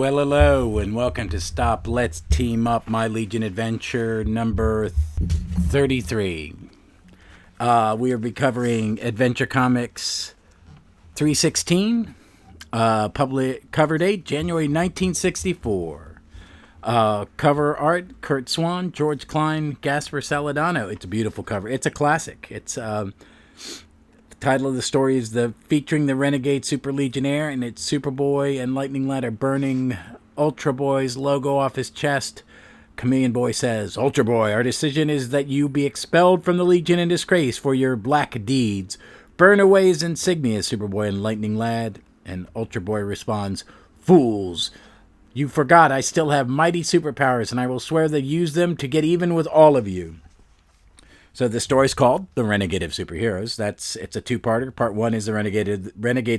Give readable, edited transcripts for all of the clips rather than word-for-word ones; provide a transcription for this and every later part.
Hello, and welcome to Stop Let's Team Up, My Legion Adventure number 33. We will be covering Adventure Comics 316, public cover date January 1964. Cover art, Kurt Swan, George Klein, Gasper Saladano. It's a beautiful cover. It's a classic. It's the title of the story is featuring the Renegade Super Legionnaire, and it's Superboy and Lightning Lad are burning Ultra Boy's logo off his chest. Chameleon Boy says, "Ultra Boy, our decision is that you be expelled from the Legion in disgrace for your black deeds. Burn away his insignia, Superboy and Lightning Lad." And Ultra Boy responds, "Fools! You forgot I still have mighty superpowers, and I will swear to use them to get even with all of you." So the story's called The Renegade of Superheroes. It's a two-parter. Part 1 is the Renegade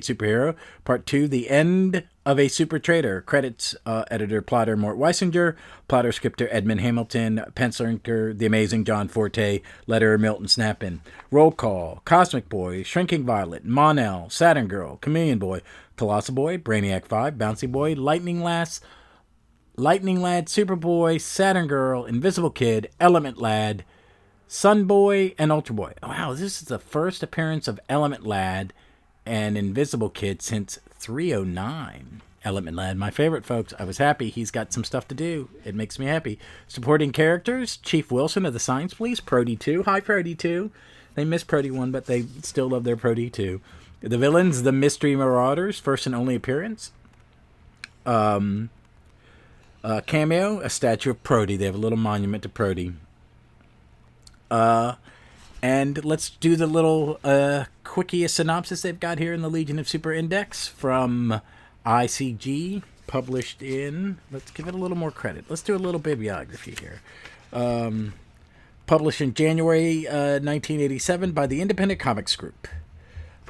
Superhero. Part 2, The End of a Super Trader. Credits editor, plotter Mort Weisinger. Plotter, scripter Edmund Hamilton. Penciler, inker the amazing John Forte. Letterer Milton Snapin. Roll call: Cosmic Boy, Shrinking Violet, Mon-El, Saturn Girl, Chameleon Boy, Colossal Boy, Brainiac 5, Bouncy Boy, Lightning Lad, Superboy, Saturn Girl, Invisible Kid, Element Lad, Sun Boy, and Ultra Boy. Wow, this is the first appearance of Element Lad and Invisible Kid since 309. Element Lad, my favorite, folks. I was happy. He's got some stuff to do. It makes me happy. Supporting characters: Chief Wilson of the Science Police, Prody 2. Hi, Prody 2. They missed Prody 1, but they still love their Prody 2. The villains: the Mystery Marauders, first and only appearance. Cameo, a statue of Prody. They have a little monument to Prody. And let's do the little quickie synopsis they've got here in the Legion of Super Index from ICG, published in, let's give it a little more credit. Let's do a little bibliography here. Published in January 1987 by the Independent Comics Group.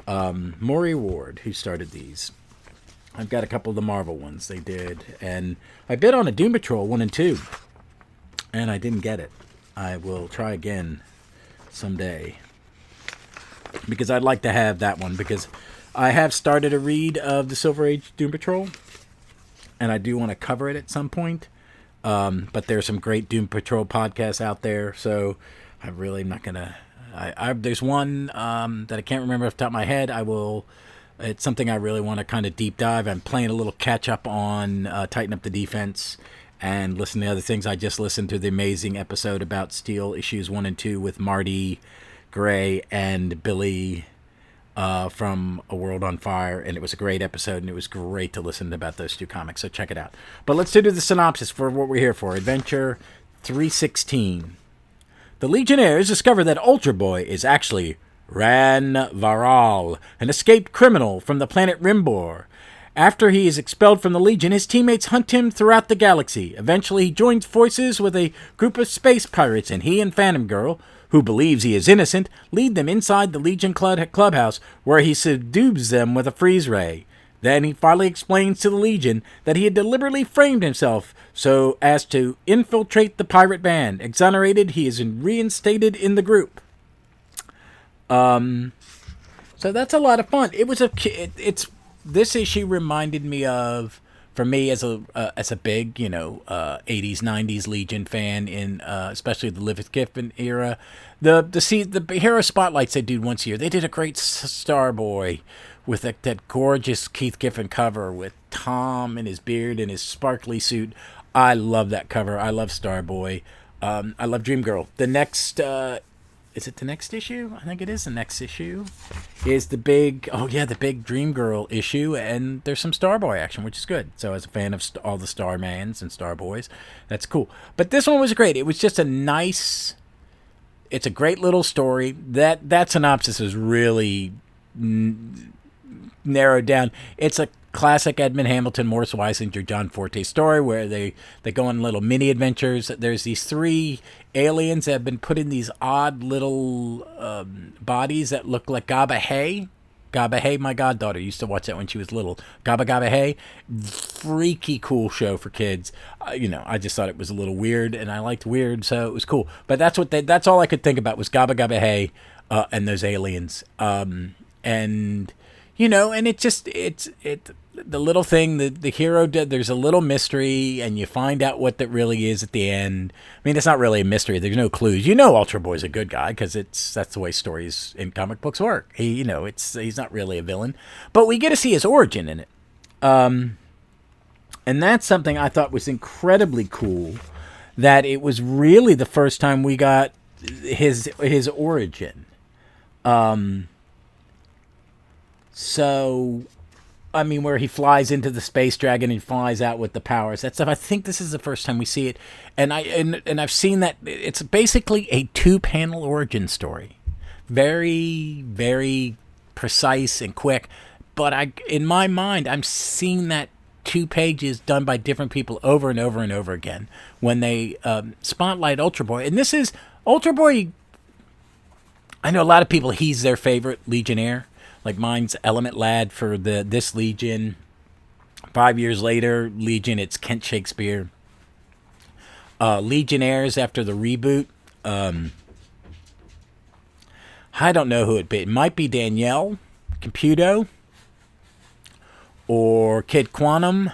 Maury Ward, who started these. I've got a couple of the Marvel ones they did. And I bid on a Doom Patrol 1 and 2, and I didn't get it. I will try again someday, because I'd like to have that one, because I have started a read of the Silver Age Doom Patrol, and I do want to cover it at some point. But there's some great Doom Patrol podcasts out there, so I really am not going to... There's one that I can't remember off the top of my head. It's something I really want to kind of deep dive. I'm playing a little catch-up on Tighten Up the Defense, and listen to other things. I just listened to the amazing episode about Steel issues 1 and 2 with Marty Gray and Billy from A World on Fire, and it was a great episode, and it was great to listen about those two comics, so check it out. But let's do the synopsis for what we're here for. Adventure 316. The Legionnaires discover that Ultra Boy is actually Ran Varal, an escaped criminal from the planet Rimbor. After he is expelled from the Legion, his teammates hunt him throughout the galaxy. Eventually, he joins forces with a group of space pirates, and he and Phantom Girl, who believes he is innocent, lead them inside the Legion clubhouse, where he subdues them with a freeze ray. Then he finally explains to the Legion that he had deliberately framed himself so as to infiltrate the pirate band. Exonerated, he is reinstated in the group. So that's a lot of fun. This issue reminded me of, for me as a big, 80s, 90s Legion fan, in especially the Liv Giffen era, the hero spotlights they do once a year. They did a great Starboy with that gorgeous Keith Giffen cover with Tom and his beard and his sparkly suit. I love that cover. I love Starboy. I love Dream Girl. The next... is it the next issue? I think it is the next issue. Is the big Dream Girl issue, and there's some Starboy action, which is good. So as a fan of all the Starmans and Starboys, that's cool. But this one was great. It was just it's a great little story. That synopsis is really narrowed down. It's a classic Edmund Hamilton, Morris Weisinger, John Forte story where they go on little mini adventures. There's these 3 aliens that have been put in these odd little bodies that look like Gaba Hey. Gaba Hey, my goddaughter used to watch that when she was little. Gaba Gaba Hey, freaky cool show for kids. I just thought it was a little weird, and I liked weird, so it was cool. But that's all I could think about was Gaba Gaba Hey and those aliens. And And it's the little thing, the hero did. There's a little mystery, and you find out what that really is at the end. I mean, it's not really a mystery. There's no clues. Ultra Boy's a good guy because that's the way stories in comic books work. He's not really a villain, but we get to see his origin in it, and that's something I thought was incredibly cool. That it was really the first time we got his origin. So, I mean, where he flies into the space dragon and flies out with the powers, that stuff. I think this is the first time we see it, and I've seen that it's basically a 2-panel origin story, very, very precise and quick. But in my mind, I'm seeing that 2 pages done by different people over and over and over again when they spotlight Ultra Boy, and this is Ultra Boy. I know a lot of people. He's their favorite Legionnaire. Like mine's Element Lad for this Legion. 5 years later, Legion, it's Kent Shakespeare. Legionnaires after the reboot. I don't know who it'd be. It might be Danielle Computo or Kid Quantum.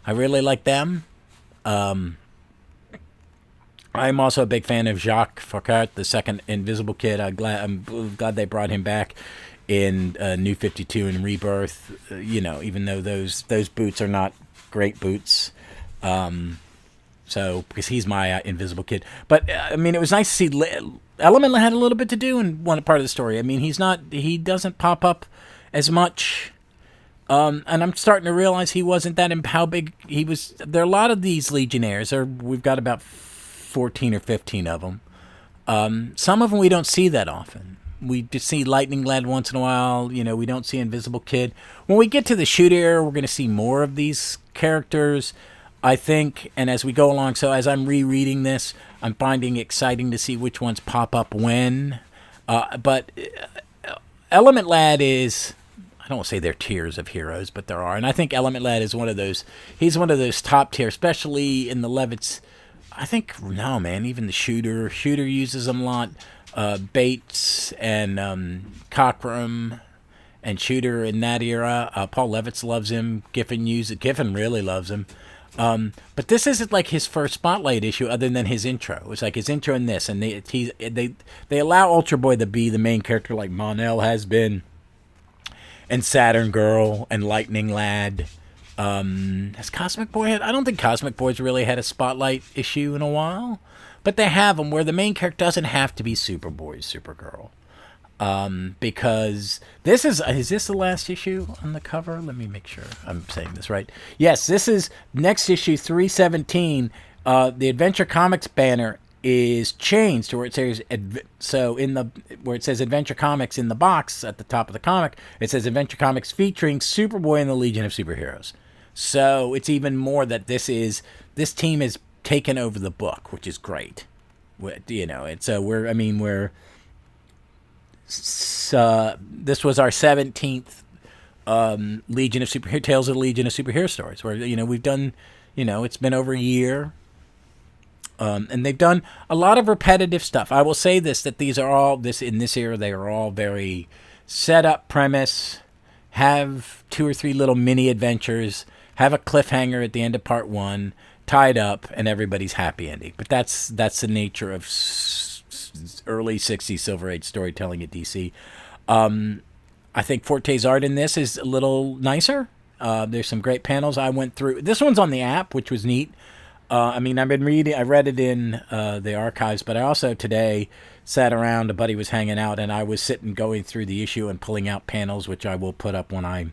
I really like them. I'm also a big fan of Jacques Faucard, the second Invisible Kid. I'm glad they brought him back in New 52 and Rebirth, even though those boots are not great boots. So, because he's my Invisible Kid. But, I mean, it was nice to see Element had a little bit to do in one part of the story. I mean, he doesn't pop up as much. And I'm starting to realize he wasn't how big he was. There are a lot of these Legionnaires. We've got about 14 or 15 of them. Some of them we don't see that often. We just see Lightning Lad once in a while. We don't see Invisible Kid. When we get to the Shoot era, we're going to see more of these characters, I think. And as we go along, so as I'm rereading this, I'm finding it exciting to see which ones pop up when. But Element Lad is, I don't want to say they're tiers of heroes, but there are. And I think Element Lad is one of those. He's one of those top tier, especially in the Levitts. I think, no, man, even the Shooter. Shooter uses them a lot. Bates and Cockrum and Shooter in that era. Paul Levitz loves him. Giffen really loves him. But this isn't like his first spotlight issue other than his intro. It's like his intro in this. And they allow Ultra Boy to be the main character like Mon-El has been. And Saturn Girl and Lightning Lad. Has Cosmic Boy had... I don't think Cosmic Boy's really had a spotlight issue in a while. But they have them where the main character doesn't have to be Superboy, Supergirl. Because this is this the last issue on the cover? Let me make sure I'm saying this right. Yes, this is next issue 317. The Adventure Comics banner is changed to where it says where it says Adventure Comics in the box at the top of the comic, it says Adventure Comics featuring Superboy and the Legion of Superheroes. So it's even more that this team is taken over the book, which is great. It's this was our 17th Legion of Superhero Tales of the Legion of Superhero stories, where we've done, it's been over a year, and they've done a lot of repetitive stuff. I will say that these are all in this era. They are all very set up premise, have 2 or 3 little mini adventures, have a cliffhanger at the end of part 1. Tied up, and everybody's happy ending. But that's the nature of early 60s Silver Age storytelling at DC. I think Forte's art in this is a little nicer. There's some great panels I went through. This one's on the app, which was neat. I've been reading. I read it in the archives, but I also today sat around. A buddy was hanging out, and I was sitting going through the issue and pulling out panels, which I will put up when I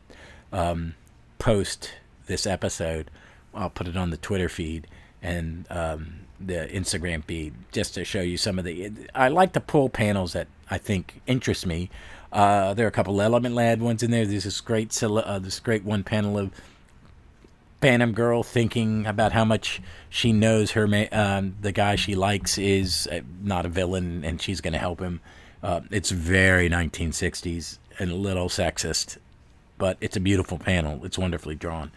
post this episode. I'll put it on the Twitter feed and the Instagram feed just to show you some of the... I like to pull panels that I think interest me. There are a couple Element Lad ones in there. There's this great one panel of Phantom Girl thinking about how much she knows the guy she likes is not a villain and she's going to help him. It's very 1960s and a little sexist, but it's a beautiful panel. It's wonderfully drawn.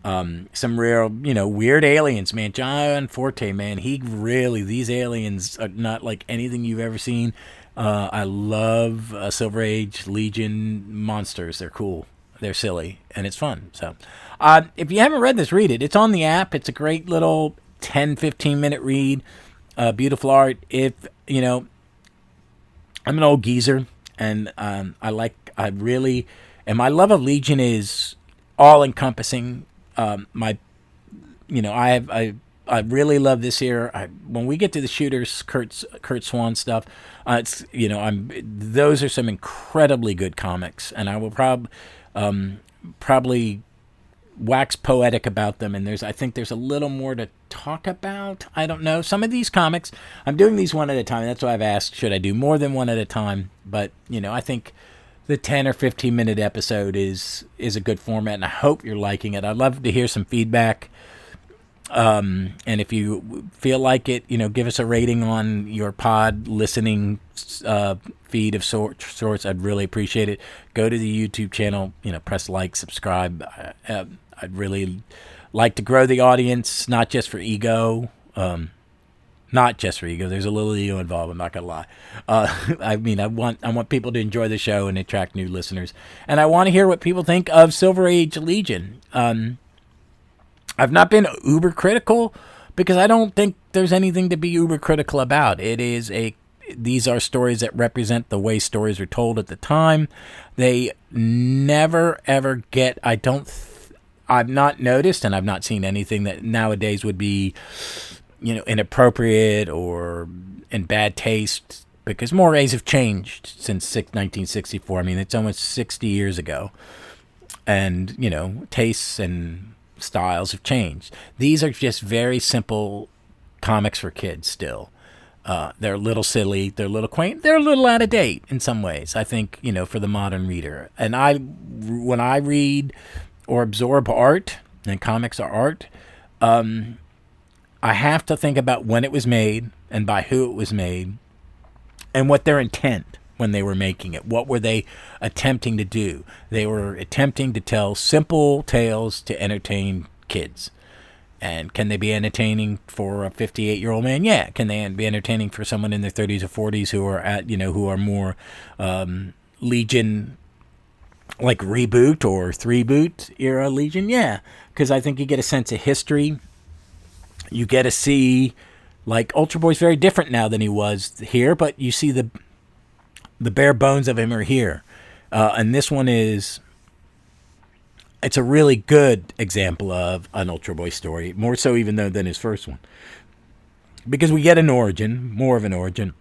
Some real, weird aliens, man. John Forte, man, these aliens are not like anything you've ever seen. I love Silver Age Legion monsters. They're cool. They're silly, and it's fun. So, if you haven't read this, read it. It's on the app. It's a great little 10, 15-minute read. Beautiful art. I'm an old geezer, and and my love of Legion is all encompassing. I really love this here. When we get to the shooters, Kurt Swan stuff, those are some incredibly good comics, and I will probably wax poetic about them. And I think there's a little more to talk about. I don't know. Some of these comics, I'm doing these one at a time. That's why I've asked, should I do more than one at a time? But I think the 10 or 15 minute episode is a good format, and I hope you're liking it. I'd love to hear some feedback. And if you feel like it, give us a rating on your pod listening feed of sorts. I'd really appreciate it. Go to the YouTube channel, press like, subscribe. I'd really like to grow the audience, not just for ego. Not just for ego. There's a little ego involved. I'm not gonna lie. I want people to enjoy the show and attract new listeners, and I want to hear what people think of Silver Age Legion. I've not been uber critical because I don't think there's anything to be uber critical about. These are stories that represent the way stories were told at the time. They never ever get. I've not noticed, and I've not seen anything that nowadays would be inappropriate or in bad taste, because mores have changed since 1964. I mean, it's almost 60 years ago. And, tastes and styles have changed. These are just very simple comics for kids still. They're a little silly. They're a little quaint. They're a little out of date in some ways, I think, for the modern reader. And when I read or absorb art, and comics are art, I have to think about when it was made and by who it was made and what their intent when they were making it. What were they attempting to do? They were attempting to tell simple tales to entertain kids. And can they be entertaining for a 58-year-old man? Yeah. Can they be entertaining for someone in their 30s or 40s who are who are more Legion, like reboot or 3-boot era Legion? Yeah. Because I think you get a sense of history. You get to see, like, Ultra Boy's very different now than he was here, but you see the bare bones of him are here. And this one it's a really good example of an Ultra Boy story, more so even than his first one. Because we get more of an origin,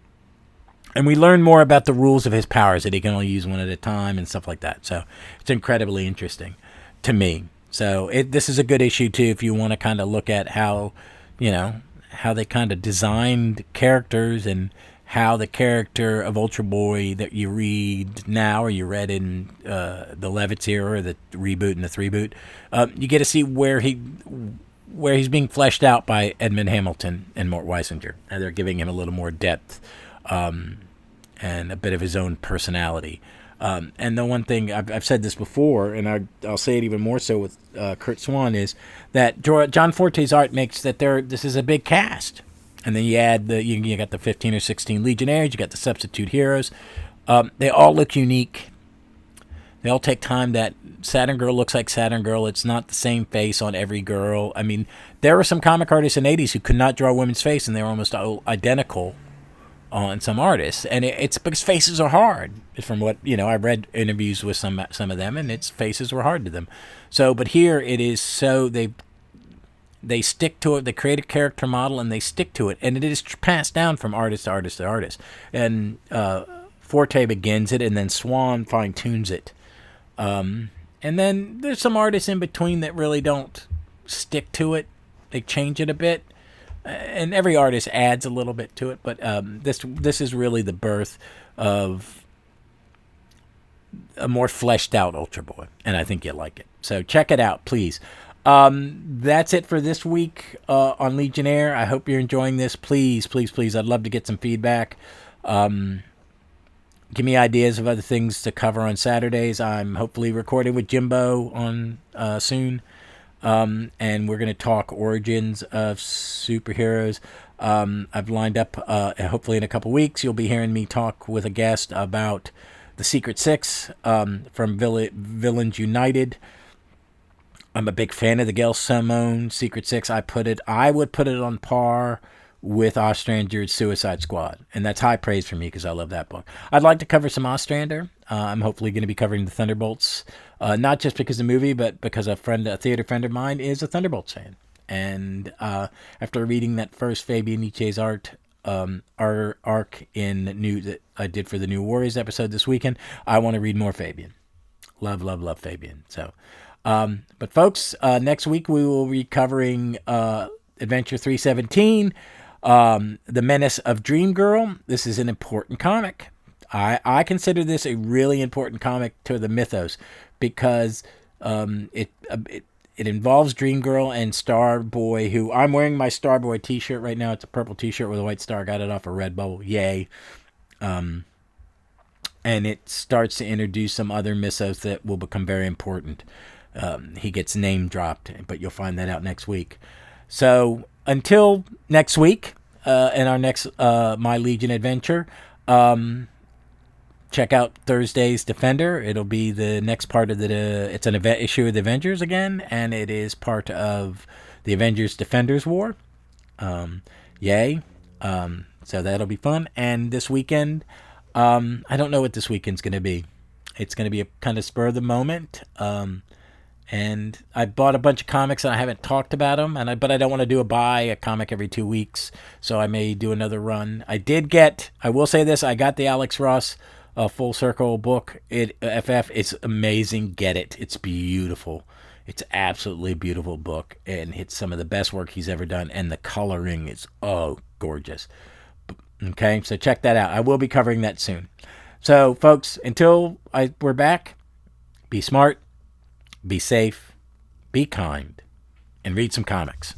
and we learn more about the rules of his powers, that he can only use one at a time and stuff like that. So it's incredibly interesting to me. So this is a good issue, too, if you want to kind of look at how they kind of designed characters and how the character of Ultra Boy that you read now or you read in the Levitz era or the reboot and the 3-boot, you get to see where he's being fleshed out by Edmund Hamilton and Mort Weisinger. And they're giving him a little more depth and a bit of his own personality. And the one thing, I've said this before, and I'll say it even more so with Kurt Swan, is that John Forte's art makes that this is a big cast. And then you add you got the 15 or 16 Legionnaires, you got the substitute heroes. They all look unique. They all take time. That Saturn Girl looks like Saturn Girl. It's not the same face on every girl. I mean, there were some comic artists in the 80s who could not draw a women's face, and they were almost identical on some artists, and it's because faces are hard. From what I read interviews with some of them, and its faces were hard to them. So, but here it is. So they stick to it. They create a character model and they stick to it, and it is passed down from artist to artist to artist. And Forte begins it, and then Swan fine tunes it. And then there's some artists in between that really don't stick to it. They change it a bit. And every artist adds a little bit to it, but this is really the birth of a more fleshed out Ultra Boy, and I think you'll like it. So check it out, please. That's it for this week on Legionnaire. I hope you're enjoying this. Please, please, please. I'd love to get some feedback. Give me ideas of other things to cover on Saturdays. I'm hopefully recording with Jimbo on soon. and we're going to talk origins of superheroes. I've lined up, hopefully in a couple weeks, you'll be hearing me talk with a guest about the Secret Six from Villains United. I'm a big fan of the Gail Simone Secret Six. I would put it on par with Ostrander's Suicide Squad, and that's high praise for me because I love that book. I'd like to cover some Ostrander. I'm hopefully going to be covering the Thunderbolts, not just because of the movie, but because a theater friend of mine is a Thunderbolts fan. And after reading that first Fabian Nietzsche's arc that I did for the New Warriors episode this weekend, I want to read more Fabian. Love, love, love Fabian. So, but folks, next week we will be covering Adventure 317. The Menace of Dream Girl. This is an important comic. I consider this a really important comic to the mythos because it involves Dream Girl and Starboy, who I'm wearing my Starboy t-shirt right now. It's a purple t-shirt with a white star. Got it off of Redbubble. Yay. And it starts to introduce some other mythos that will become very important. He gets name dropped, but you'll find that out next week. So until next week, in our next My Legion adventure, check out Thursday's Defender. It'll be the next part of it's an event issue of the Avengers again, and it is part of the Avengers Defenders War. Yay. So that'll be fun. And this weekend, I don't know what this weekend's going to be. It's going to be a kind of spur of the moment. And I bought a bunch of comics and I haven't talked about them. But I don't want to buy a comic every 2 weeks. So I may do another run. I will say this, I got the Alex Ross Full Circle book. FF, it's amazing. Get it. It's beautiful. It's absolutely beautiful book. And it's some of the best work he's ever done. And the coloring is, gorgeous. Okay, so check that out. I will be covering that soon. So, folks, until we're back, be smart. Be safe, be kind, and read some comics.